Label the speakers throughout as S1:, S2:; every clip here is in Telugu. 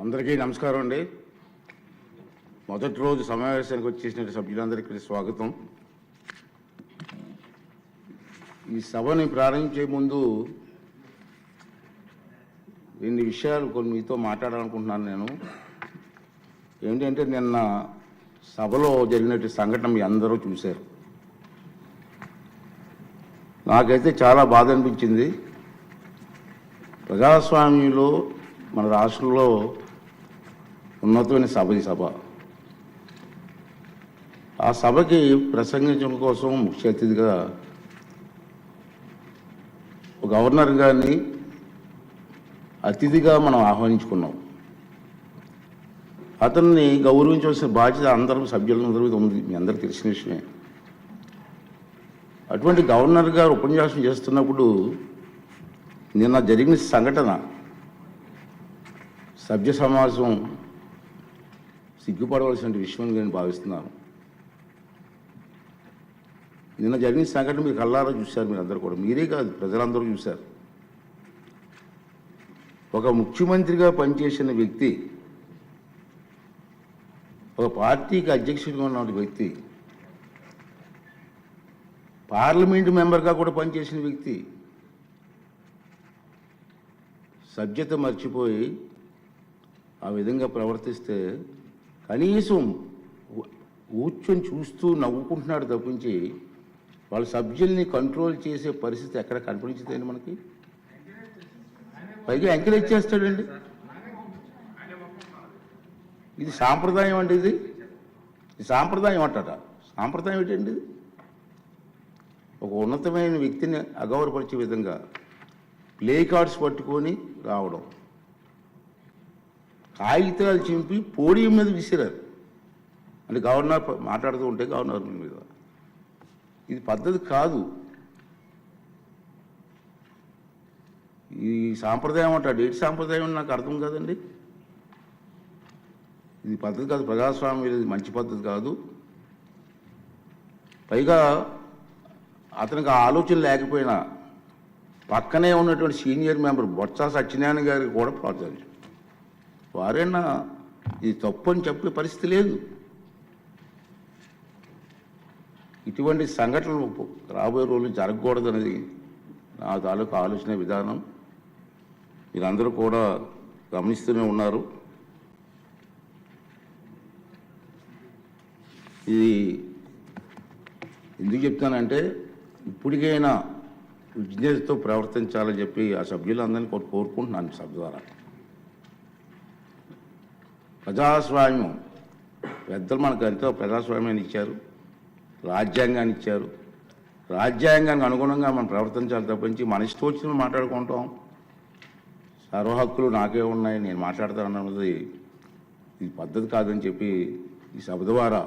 S1: అందరికీ నమస్కారం అండి. మొదటి రోజు సమావేశానికి వచ్చేసిన సభ్యులందరికీ స్వాగతం. ఈ సభని ప్రారంభించే ముందు కొన్ని విషయాలు మీతో మాట్లాడాలనుకుంటున్నాను. నేను ఏంటంటే నిన్న సభలో జరిగినటువంటి సంఘటన మీ అందరూ చూశారు. నాకైతే చాలా బాధ అనిపించింది. ప్రజాస్వామ్యంలో మన రాష్ట్రంలో ఉన్నతమైన సభ ఈ సభ. ఆ సభకి ప్రసంగించడం కోసం ముఖ్య అతిథిగా గవర్నర్ గారిని అతిథిగా మనం ఆహ్వానించుకున్నాం. అతన్ని గౌరవించవలసిన బాధ్యత అందరూ సభ్యులందరూ ఉంది, మీ అందరికీ తెలిసిన విషయమే. అటువంటి గవర్నర్ గారు ఉపన్యాసం చేస్తున్నప్పుడు నిన్న జరిగిన సంఘటన సభ్య సమాజం సిగ్గుపడవలసిన విషయం నేను భావిస్తున్నాను. నిన్న జరిగిన సంఘటన మీరు కళ్ళారా చూశారు, మీరు అందరూ కూడా, మీరే కాదు ప్రజలందరూ చూశారు. ఒక ముఖ్యమంత్రిగా పనిచేసిన వ్యక్తి, ఒక పార్టీకి అధ్యక్షుడిగా ఉన్న వ్యక్తి, పార్లమెంటు మెంబర్గా కూడా పనిచేసిన వ్యక్తి సభ్యత మర్చిపోయి ఆ విధంగా ప్రవర్తిస్తే కనీసం కూర్చొని చూస్తూ నవ్వుకుంటున్నాడు తప్పించి వాళ్ళ సభ్యుల్ని కంట్రోల్ చేసే పరిస్థితి ఎక్కడ కనిపించదండి మనకి. పైగా ఎంకరేజ్ చేస్తాడండి. ఇది సాంప్రదాయం అండి. ఇది సాంప్రదాయం అంటారా? సాంప్రదాయం ఏంటండి? ఇది ఒక ఉన్నతమైన వ్యక్తిని అగౌరవపరిచే విధంగా ప్లే కార్డ్స్ పట్టుకొని రావడం, కాగితాలు చింపి పోడియం మీద విసిరారు. అంటే గవర్నర్ మాట్లాడుతూ ఉంటే గవర్నర్ మీద, ఇది పద్ధతి కాదు. ఈ సాంప్రదాయం అంటాడు. ఏంటి సాంప్రదాయం నాకు అర్థం కాదండి. ఇది పద్ధతి కాదు, ప్రజాస్వామ్యం ఇది మంచి పద్ధతి కాదు. పైగా అతనికి ఆలోచన లేకపోయినా పక్కనే ఉన్నటువంటి సీనియర్ మెంబర్ బొత్స సత్యనారాయణ గారికి కూడా ప్రోత్సహించారు. వారైనా ఇది తప్పు అని చెప్పే పరిస్థితి లేదు. ఇటువంటి సంఘటనలు రాబోయే రోజులు జరగకూడదు అనేది నా తాలూకు ఆలోచన విధానం. మీరందరూ కూడా గమనిస్తూనే ఉన్నారు. ఇది ఎందుకు చెప్తానంటే ఇప్పటికైనా విజ్ఞతతో ప్రవర్తించాలని చెప్పి ఆ సభ్యులందరినీ కోరుకుంటున్నాను. సభ ద్వారా ప్రజాస్వామ్యం పెద్దలు మనకు ఎంతో ప్రజాస్వామ్యాన్ని ఇచ్చారు, రాజ్యాంగాన్ని ఇచ్చారు. రాజ్యాంగానికి అనుగుణంగా మనం ప్రవర్తించాలి తప్పించి మన ఇష్టం వచ్చిన మాట్లాడుకుంటాం. సర్వ హక్కులు నాకే ఉన్నాయి, నేను మాట్లాడతాను అన్నది ఇది పద్ధతి కాదని చెప్పి ఈ సభ ద్వారా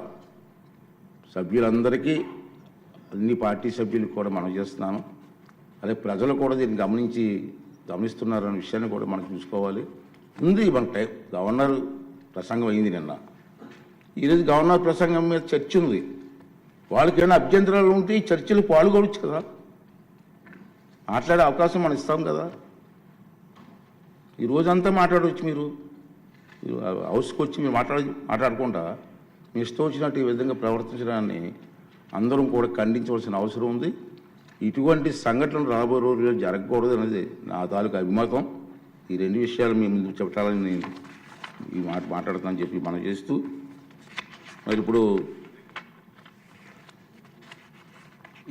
S1: సభ్యులందరికీ, అన్ని పార్టీ సభ్యులకు కూడా మనం చేస్తున్నాను. అదే ప్రజలు కూడా దీన్ని గమనిస్తున్నారనే విషయాన్ని కూడా మనం చూసుకోవాలి. ఉంది మన గవర్నర్ ప్రసంగం అయింది నిన్న. ఈరోజు గవర్నర్ ప్రసంగం మీద చర్చ ఉంది. వాళ్ళకి ఏమైనా అభ్యంతరాలు ఉంటే ఈ చర్చలు పాల్గొనవచ్చు కదా, మాట్లాడే అవకాశం మనం ఇస్తాం కదా. ఈ రోజంతా మాట్లాడవచ్చు. మీరు హౌస్కి వచ్చి మీరు మాట్లాడకుండా మీ ఇష్టం వచ్చినట్టు ఈ విధంగా ప్రవర్తించడాన్ని అందరం కూడా ఖండించవలసిన అవసరం ఉంది. ఇటువంటి సంఘటనలు రాబోయే రోజుల్లో జరగకూడదు అనేది నా తాలూకు అభిమతం. ఈ రెండు విషయాలు మీ ముందు చెప్పాలని నేను ఈ మాట మాట్లాడుతానని చెప్పి మనం చేస్తూ, మరి ఇప్పుడు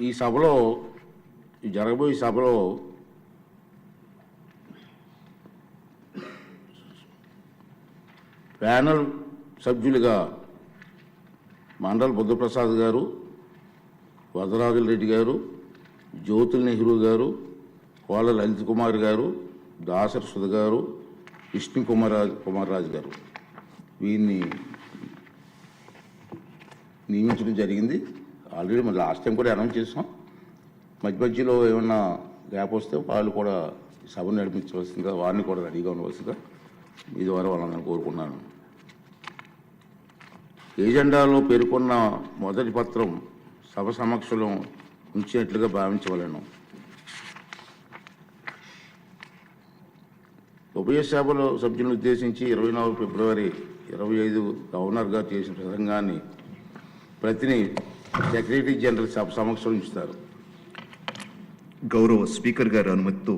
S1: ఈ సభలో, ఈ జరగబోయే సభలో ప్యానల్ సభ్యులుగా మండల్ బుద్ధప్రసాద్ గారు, వరదరాజుల రెడ్డి గారు, జ్యోతుల్ నెహ్రూ గారు, కోళ్ళ లలిత్ కుమార్ గారు, దాసరి సుధ గారు, విష్ణు కుమార్ రాజు గారు, వీరిని నియమించడం జరిగింది. ఆల్రెడీ మరి లాస్ట్ టైం కూడా అనౌన్స్ చేసాం. మధ్యలో ఏమన్నా గ్యాప్ వస్తే వాళ్ళు కూడా సభను నడిపించవలసిందిగా, వారిని కూడా రెడీగా ఉండవలసిందిగా మీ ద్వారా వాళ్ళని కోరుకున్నాను. ఏజెండాలో పేర్కొన్న మొదటి పత్రం సభ సమక్షంలో ఉంచినట్లుగా భావించవలను. ఉభయ సభలో సభ్యులను ఉద్దేశించి 24 ఫిబ్రవరి 25 గవర్నర్ గారు చేసిన ప్రసంగాన్ని ప్రతిని సెక్రటరీ జనరల్ సమక్షంలో ఉంచుతారు.
S2: గౌరవ స్పీకర్ గారి అనుమతితో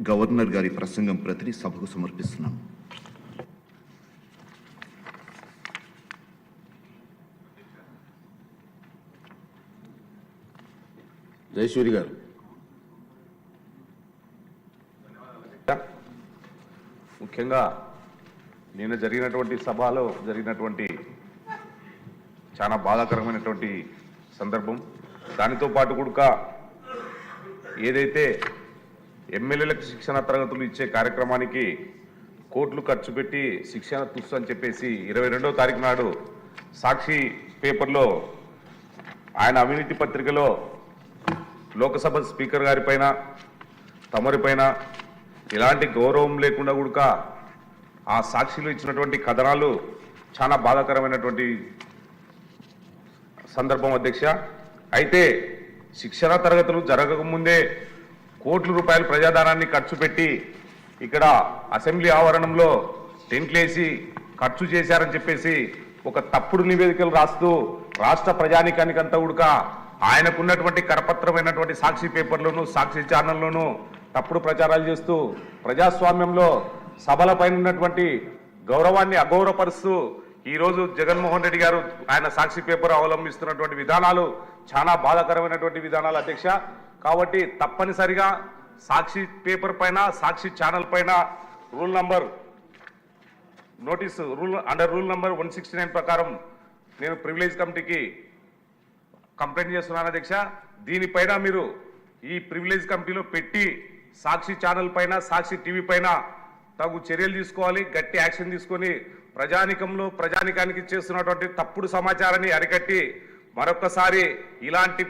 S2: గవర్నర్ గారి ప్రసంగం ప్రతిని సభకు సమర్పిస్తున్నాం.
S1: జయసూరి గారు.
S3: ముఖ్యంగా నిన్న జరిగినటువంటి సభలో జరిగినటువంటి చాలా బాధాకరమైనటువంటి సందర్భం. దానితో పాటు కూడా ఏదైతే ఎమ్మెల్యేలకు శిక్షణ తరగతులు ఇచ్చే కార్యక్రమానికి కోట్లు ఖర్చు పెట్టి శిక్షణ తుస్సు అని చెప్పేసి 22వ తారీఖు నాడు సాక్షి పేపర్లో ఆయన అవినీతి పత్రికలో లోకసభ స్పీకర్ గారి పైన తమరిపైన ఎలాంటి గౌరవం లేకుండా కూడా ఆ సాక్షిలో ఇచ్చినటువంటి కథనాలు చాలా బాధాకరమైనటువంటి సందర్భం అధ్యక్ష. అయితే శిక్షణ తరగతులు జరగకముందే కోట్ల రూపాయల ప్రజాధనాన్ని ఖర్చు పెట్టి ఇక్కడ అసెంబ్లీ ఆవరణంలో టెంట్లేసి ఖర్చు చేశారని చెప్పేసి ఒక తప్పుడు నివేదికలు రాస్తూ రాష్ట్ర ప్రజానికానికంతా కూడా ఆయనకున్నటువంటి కరపత్రమైనటువంటి సాక్షి పేపర్లోను సాక్షి ఛానల్లోనూ తప్పుడు ప్రచారాలు చేస్తూ ప్రజాస్వామ్యంలో సభలపైన ఉన్నటువంటి గౌరవాన్ని అగౌరవపరుస్తూ ఈరోజు జగన్మోహన్ రెడ్డి గారు ఆయన సాక్షి పేపర్ అవలంబిస్తున్నటువంటి విధానాలు చాలా బాధాకరమైనటువంటి విధానాలు అధ్యక్ష. కాబట్టి తప్పనిసరిగా సాక్షి పేపర్ పైన సాక్షి ఛానల్ పైన రూల్ నంబర్ 169 ప్రకారం నేను ప్రివిలేజ్ కమిటీకి కంప్లైంట్ చేస్తున్నాను అధ్యక్ష. దీనిపైన మీరు ఈ ప్రివిలేజ్ కమిటీలో పెట్టి సాక్షి ఛానల్ పైన సాక్షి టీవీ పైన తగు చర్యలు తీసుకోవాలి, గట్టి యాక్షన్ తీసుకొని ప్రజానికానికి చేస్తున్నటువంటి తప్పుడు సమాచారాన్ని అరికట్టి మరొకసారి ఇలాంటి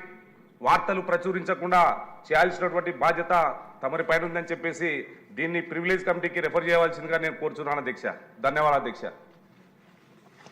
S3: వార్తలు ప్రచురించకుండా చేయాల్సినటువంటి బాధ్యత తమరి పైన ఉందని చెప్పేసి దీన్ని ప్రివిలేజ్ కమిటీకి రెఫర్ చేయవలసిందిగా నేను కోరుచున్నాను అధ్యక్ష. ధన్యవాదాలు అధ్యక్ష.